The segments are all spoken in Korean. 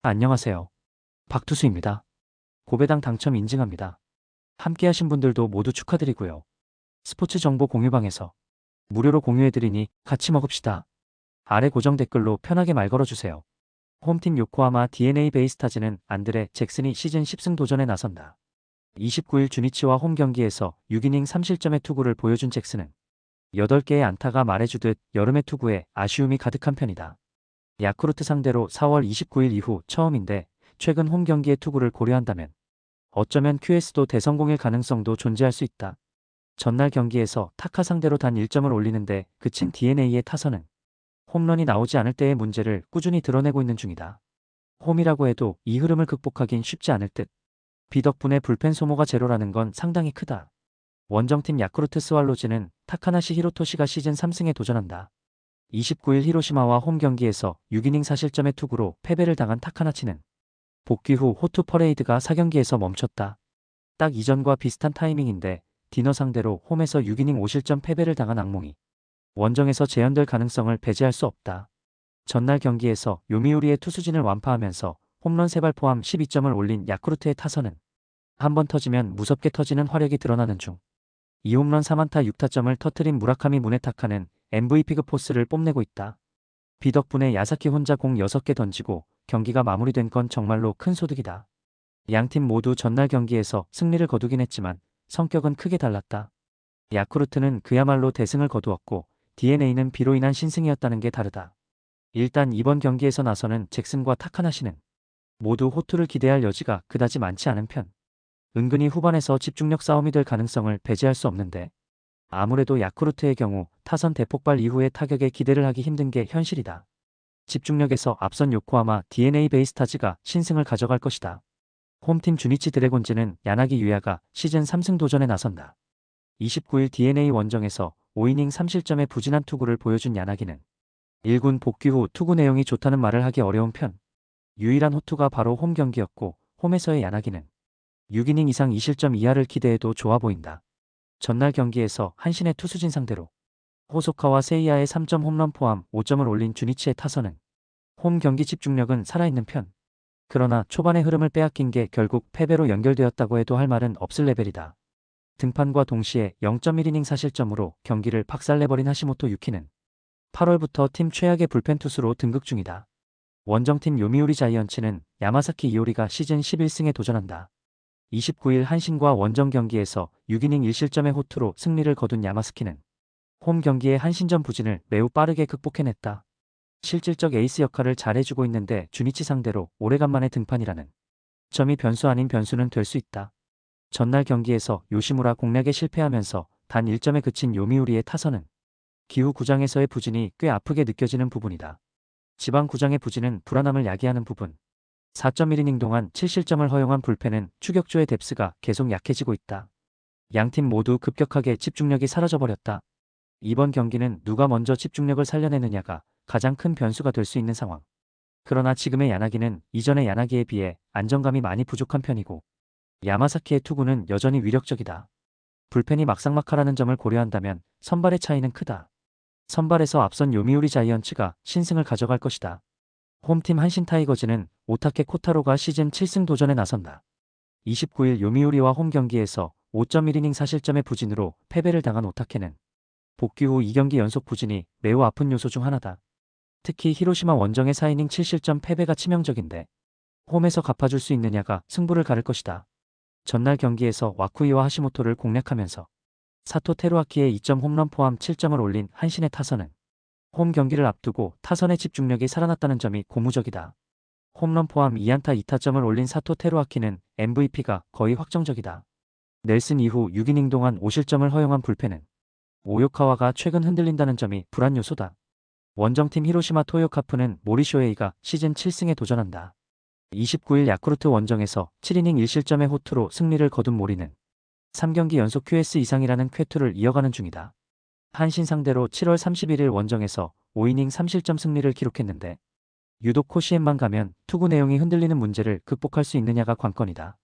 안녕하세요. 박투수입니다. 고배당 당첨 인증합니다. 함께하신 분들도 모두 축하드리고요. 스포츠 정보 공유방에서 무료로 공유해드리니 같이 먹읍시다. 아래 고정 댓글로 편하게 말 걸어주세요. 홈팀 요코하마 DNA 베이스타즈는 안드레 잭슨이 시즌 10승 도전에 나선다. 29일 주니치와 홈 경기에서 6이닝 3실점의 투구를 보여준 잭슨은 8개의 안타가 말해주듯 여름의 투구에 아쉬움이 가득한 편이다. 야쿠르트 상대로 4월 29일 이후 처음인데 최근 홈 경기의 투구를 고려한다면 어쩌면 QS도 대성공일 가능성도 존재할 수 있다. 전날 경기에서 타카 상대로 단 1점을 올리는데 그친 DNA의 타선은 홈런이 나오지 않을 때의 문제를 꾸준히 드러내고 있는 중이다. 홈이라고 해도 이 흐름을 극복하긴 쉽지 않을 듯. 비 덕분에 불펜 소모가 제로라는 건 상당히 크다. 원정팀 야쿠르트 스왈로즈는 타카나시 히로토시가 시즌 3승에 도전한다. 29일 히로시마와 홈 경기에서 6이닝 4실점의 투구로 패배를 당한 타카나치는 복귀 후 호투 퍼레이드가 4경기에서 멈췄다. 딱 이전과 비슷한 타이밍인데 디너 상대로 홈에서 6이닝 5실점 패배를 당한 악몽이 원정에서 재현될 가능성을 배제할 수 없다. 전날 경기에서 요미우리의 투수진을 완파하면서 홈런 3발 포함 12점을 올린 야쿠르트의 타선은 한 번 터지면 무섭게 터지는 화력이 드러나는 중 2홈런 4안타 6타점을 터트린 무라카미 무네타카는 MVP급 포스를 뽐내고 있다. 비 덕분에 야사키 혼자 공 6개 던지고 경기가 마무리된 건 정말로 큰 소득이다. 양팀 모두 전날 경기에서 승리를 거두긴 했지만 성격은 크게 달랐다. 야쿠르트는 그야말로 대승을 거두었고 DNA는 비로 인한 신승이었다는 게 다르다. 일단 이번 경기에서 나서는 잭슨과 타카나시는 모두 호투를 기대할 여지가 그다지 많지 않은 편. 은근히 후반에서 집중력 싸움이 될 가능성을 배제할 수 없는데 아무래도 야쿠르트의 경우 타선 대폭발 이후의 타격에 기대를 하기 힘든 게 현실이다. 집중력에서 앞선 요코하마 DNA 베이스타즈가 신승을 가져갈 것이다. 홈팀 주니치 드래곤즈는 야나기 유야가 시즌 3승 도전에 나선다. 29일 DNA 원정에서 5이닝 3실점의 부진한 투구를 보여준 야나기는 1군 복귀 후 투구 내용이 좋다는 말을 하기 어려운 편. 유일한 호투가 바로 홈 경기였고 홈에서의 야나기는 6이닝 이상 2실점 이하를 기대해도 좋아 보인다. 전날 경기에서 한신의 투수진 상대로 호소카와 세이야의 3점 홈런 포함 5점을 올린 주니치의 타선은 홈 경기 집중력은 살아있는 편. 그러나 초반의 흐름을 빼앗긴 게 결국 패배로 연결되었다고 해도 할 말은 없을 레벨이다. 등판과 동시에 0.1이닝 사실점으로 경기를 박살내버린 하시모토 유키는 8월부터 팀 최악의 불펜 투수로 등극 중이다. 원정팀 요미우리 자이언츠는 야마사키 이오리가 시즌 11승에 도전한다. 29일 한신과 원정 경기에서 6이닝 1실점의 호투로 승리를 거둔 야마스키는 홈 경기의 한신전 부진을 매우 빠르게 극복해냈다. 실질적 에이스 역할을 잘해주고 있는데 주니치 상대로 오래간만에 등판이라는 점이 변수 아닌 변수는 될 수 있다. 전날 경기에서 요시무라 공략에 실패하면서 단 1점에 그친 요미우리의 타선은 기후 구장에서의 부진이 꽤 아프게 느껴지는 부분이다. 지방 구장의 부진은 불안함을 야기하는 부분. 4.1이닝 동안 7실점을 허용한 불펜은 추격조의 뎁스가 계속 약해지고 있다. 양팀 모두 급격하게 집중력이 사라져버렸다. 이번 경기는 누가 먼저 집중력을 살려내느냐가 가장 큰 변수가 될 수 있는 상황. 그러나 지금의 야나기는 이전의 야나기에 비해 안정감이 많이 부족한 편이고 야마사키의 투구는 여전히 위력적이다. 불펜이 막상막하라는 점을 고려한다면 선발의 차이는 크다. 선발에서 앞선 요미우리 자이언츠가 신승을 가져갈 것이다. 홈팀 한신 타이거즈는 오타케 코타로가 시즌 7승 도전에 나선다. 29일 요미우리와 홈 경기에서 5.1이닝 사실점의 부진으로 패배를 당한 오타케는 복귀 후 2경기 연속 부진이 매우 아픈 요소 중 하나다. 특히 히로시마 원정의 4이닝 7실점 패배가 치명적인데 홈에서 갚아줄 수 있느냐가 승부를 가를 것이다. 전날 경기에서 와쿠이와 하시모토를 공략하면서 사토 테루아키의 2점 홈런 포함 7점을 올린 한신의 타선은 홈 경기를 앞두고 타선의 집중력이 살아났다는 점이 고무적이다. 홈런 포함 2안타 2타점을 올린 사토 테루아키는 MVP가 거의 확정적이다. 넬슨 이후 6이닝 동안 5실점을 허용한 불펜은 오요카와가 최근 흔들린다는 점이 불안 요소다. 원정팀 히로시마 토요카프는 모리쇼에이가 시즌 7승에 도전한다. 29일 야쿠르트 원정에서 7이닝 1실점의 호투로 승리를 거둔 모리는 3경기 연속 QS 이상이라는 쾌투를 이어가는 중이다. 한신 상대로 7월 31일 원정에서 5이닝 3실점 승리를 기록했는데 유독 코시엔만 가면 투구 내용이 흔들리는 문제를 극복할 수 있느냐가 관건이다.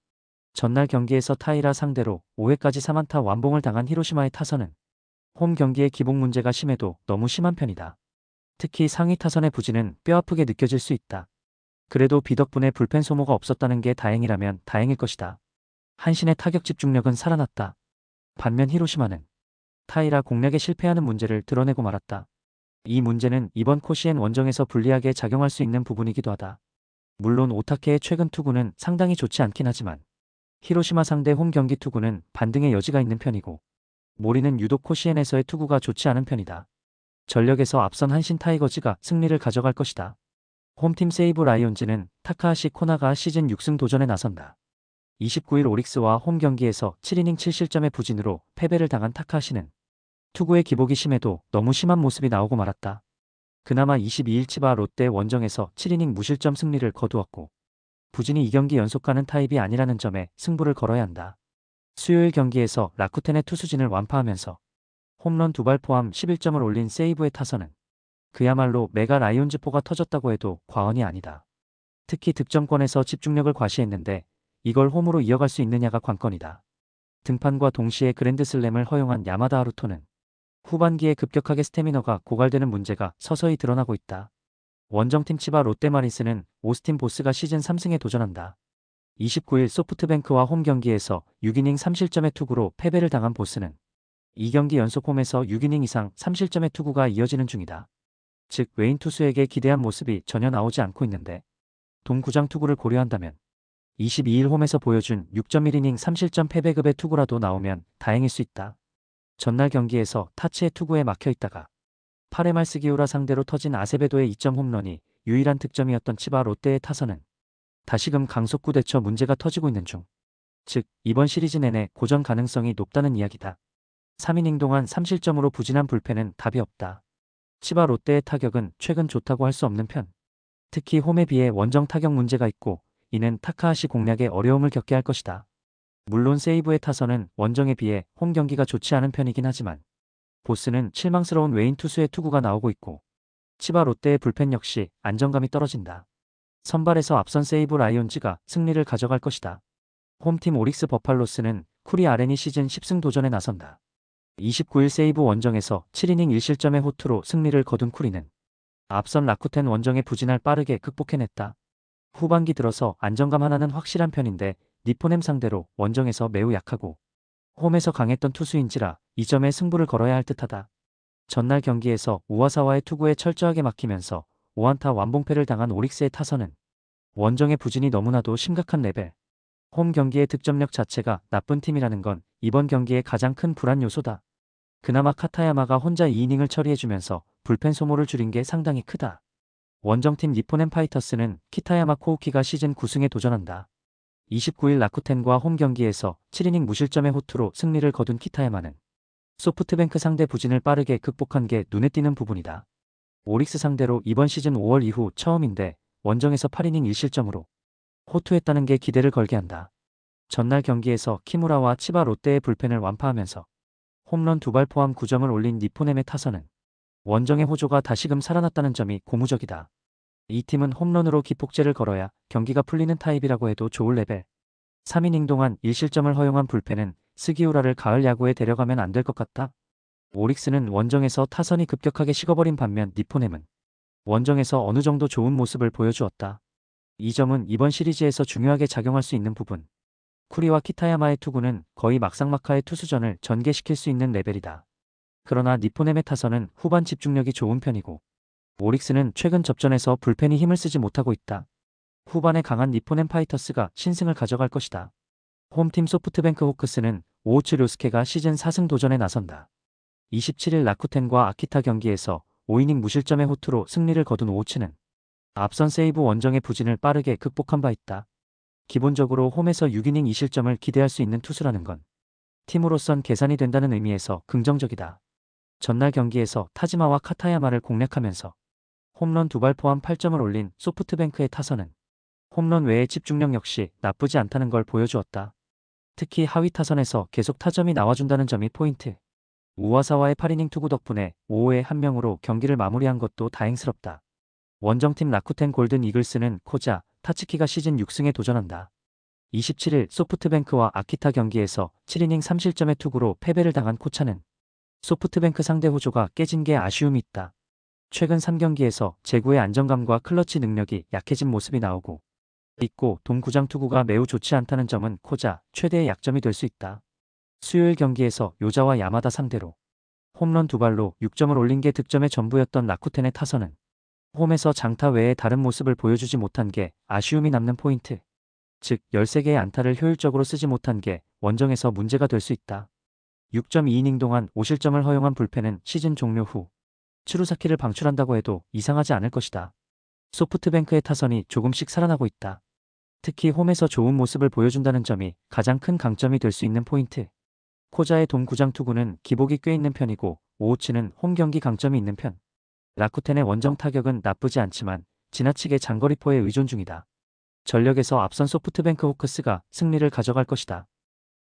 전날 경기에서 타이라 상대로 5회까지 3안타 완봉을 당한 히로시마의 타선은 홈 경기의 기복 문제가 심해도 너무 심한 편이다. 특히 상위 타선의 부진은 뼈아프게 느껴질 수 있다. 그래도 비 덕분에 불펜 소모가 없었다는 게 다행이라면 다행일 것이다. 한신의 타격 집중력은 살아났다. 반면 히로시마는 타이라 공략에 실패하는 문제를 드러내고 말았다. 이 문제는 이번 코시엔 원정에서 불리하게 작용할 수 있는 부분이기도 하다. 물론 오타케의 최근 투구는 상당히 좋지 않긴 하지만 히로시마 상대 홈 경기 투구는 반등의 여지가 있는 편이고 모리는 유독 코시엔에서의 투구가 좋지 않은 편이다. 전력에서 앞선 한신 타이거즈가 승리를 가져갈 것이다. 홈팀 세이브 라이온즈는 타카하시 코나가 시즌 6승 도전에 나선다. 29일 오릭스와 홈 경기에서 7이닝 7실점의 부진으로 패배를 당한 타카하시는 투구의 기복이 심해도 너무 심한 모습이 나오고 말았다. 그나마 22일 치바 롯데 원정에서 7이닝 무실점 승리를 거두었고 부진이 2경기 연속 가는 타입이 아니라는 점에 승부를 걸어야 한다. 수요일 경기에서 라쿠텐의 투수진을 완파하면서 홈런 2발 포함 11점을 올린 세이브의 타선은 그야말로 메가 라이온즈포가 터졌다고 해도 과언이 아니다. 특히 득점권에서 집중력을 과시했는데 이걸 홈으로 이어갈 수 있느냐가 관건이다. 등판과 동시에 그랜드슬램을 허용한 야마다 하루토는 후반기에 급격하게 스태미너가 고갈되는 문제가 서서히 드러나고 있다. 원정팀 치바 롯데마린스는 오스틴 보스가 시즌 3승에 도전한다. 29일 소프트뱅크와 홈 경기에서 6이닝 3실점의 투구로 패배를 당한 보스는 2경기 연속 홈에서 6이닝 이상 3실점의 투구가 이어지는 중이다. 즉 외인 투수에게 기대한 모습이 전혀 나오지 않고 있는데 동구장 투구를 고려한다면 22일 홈에서 보여준 6.1이닝 3실점 패배급의 투구라도 나오면 다행일 수 있다. 전날 경기에서 타치의 투구에 막혀있다가 8회 말 스기우라 상대로 터진 아세베도의 2점 홈런이 유일한 득점이었던 치바 롯데의 타선은 다시금 강속구 대처 문제가 터지고 있는 중. 즉 이번 시리즈 내내 고전 가능성이 높다는 이야기다. 3이닝 동안 3실점으로 부진한 불펜은 답이 없다. 치바 롯데의 타격은 최근 좋다고 할 수 없는 편. 특히 홈에 비해 원정 타격 문제가 있고 이는 타카하시 공략에 어려움을 겪게 할 것이다. 물론 세이브의 타선은 원정에 비해 홈 경기가 좋지 않은 편이긴 하지만 보스는 실망스러운 외인 투수의 투구가 나오고 있고 치바 롯데의 불펜 역시 안정감이 떨어진다. 선발에서 앞선 세이브 라이온즈가 승리를 가져갈 것이다. 홈팀 오릭스 버팔로스는 쿠리 아렌이 시즌 10승 도전에 나선다. 29일 세이브 원정에서 7이닝 1실점의 호투로 승리를 거둔 쿠리는 앞선 라쿠텐 원정의 부진을 빠르게 극복해냈다. 후반기 들어서 안정감 하나는 확실한 편인데 니포넴 상대로 원정에서 매우 약하고 홈에서 강했던 투수인지라 이 점에 승부를 걸어야 할 듯하다. 전날 경기에서 우와사와의 투구에 철저하게 막히면서 5안타 완봉패를 당한 오릭스의 타선은 원정의 부진이 너무나도 심각한 레벨. 홈 경기의 득점력 자체가 나쁜 팀이라는 건 이번 경기의 가장 큰 불안 요소다. 그나마 카타야마가 혼자 2이닝을 처리해주면서 불펜 소모를 줄인 게 상당히 크다. 원정팀 니포넴 파이터스는 키타야마 코우키가 시즌 9승에 도전한다. 29일 라쿠텐과 홈 경기에서 7이닝 무실점의 호투로 승리를 거둔 키타야마는 소프트뱅크 상대 부진을 빠르게 극복한 게 눈에 띄는 부분이다. 오릭스 상대로 이번 시즌 5월 이후 처음인데 원정에서 8이닝 1실점으로 호투했다는 게 기대를 걸게 한다. 전날 경기에서 키무라와 치바 롯데의 불펜을 완파하면서 홈런 2발 포함 9점을 올린 니포넴의 타선은 원정의 호조가 다시금 살아났다는 점이 고무적이다. 이 팀은 홈런으로 기폭제를 걸어야 경기가 풀리는 타입이라고 해도 좋을 레벨. 3이닝 동안 1실점을 허용한 불펜은 스기우라를 가을 야구에 데려가면 안 될 것 같다. 오릭스는 원정에서 타선이 급격하게 식어버린 반면 니포넴은 원정에서 어느 정도 좋은 모습을 보여주었다. 이 점은 이번 시리즈에서 중요하게 작용할 수 있는 부분. 쿠리와 키타야마의 투구는 거의 막상막하의 투수전을 전개시킬 수 있는 레벨이다. 그러나 니포넴의 타선은 후반 집중력이 좋은 편이고 오릭스는 최근 접전에서 불펜이 힘을 쓰지 못하고 있다. 후반에 강한 니포넴 파이터스가 신승을 가져갈 것이다. 홈팀 소프트뱅크 호크스는 오우츠 료스케가 시즌 4승 도전에 나선다. 27일 라쿠텐과 아키타 경기에서 5이닝 무실점의 호투로 승리를 거둔 오우츠는 앞선 세이브 원정의 부진을 빠르게 극복한 바 있다. 기본적으로 홈에서 6이닝 2실점을 기대할 수 있는 투수라는 건 팀으로선 계산이 된다는 의미에서 긍정적이다. 전날 경기에서 타지마와 카타야마를 공략하면서 홈런 2발 포함 8점을 올린 소프트뱅크의 타선은 홈런 외의 집중력 역시 나쁘지 않다는 걸 보여주었다. 특히 하위 타선에서 계속 타점이 나와준다는 점이 포인트. 우와사와의 8이닝 투구 덕분에 5호에 1명으로 경기를 마무리한 것도 다행스럽다. 원정팀 라쿠텐 골든 이글스는 코자, 타츠키가 시즌 6승에 도전한다. 27일 소프트뱅크와 아키타 경기에서 7이닝 3실점의 투구로 패배를 당한 코차는 소프트뱅크 상대 호조가 깨진 게 아쉬움이 있다. 최근 3경기에서 제구의 안정감과 클러치 능력이 약해진 모습이 나오고 있고 동구장 투구가 매우 좋지 않다는 점은 코자 최대의 약점이 될 수 있다. 수요일 경기에서 요자와 야마다 상대로 홈런 2발로 6점을 올린 게 득점의 전부였던 라쿠텐의 타선은 홈에서 장타 외에 다른 모습을 보여주지 못한 게 아쉬움이 남는 포인트. 즉 13개의 안타를 효율적으로 쓰지 못한 게 원정에서 문제가 될 수 있다. 6.2이닝 동안 5실점을 허용한 불펜은 시즌 종료 후 추루사키를 방출한다고 해도 이상하지 않을 것이다. 소프트뱅크의 타선이 조금씩 살아나고 있다. 특히 홈에서 좋은 모습을 보여준다는 점이 가장 큰 강점이 될 수 있는 포인트. 코자의 동구장 투구는 기복이 꽤 있는 편이고 오호치는 홈 경기 강점이 있는 편. 라쿠텐의 원정 타격은 나쁘지 않지만 지나치게 장거리포에 의존 중이다. 전력에서 앞선 소프트뱅크 호크스가 승리를 가져갈 것이다.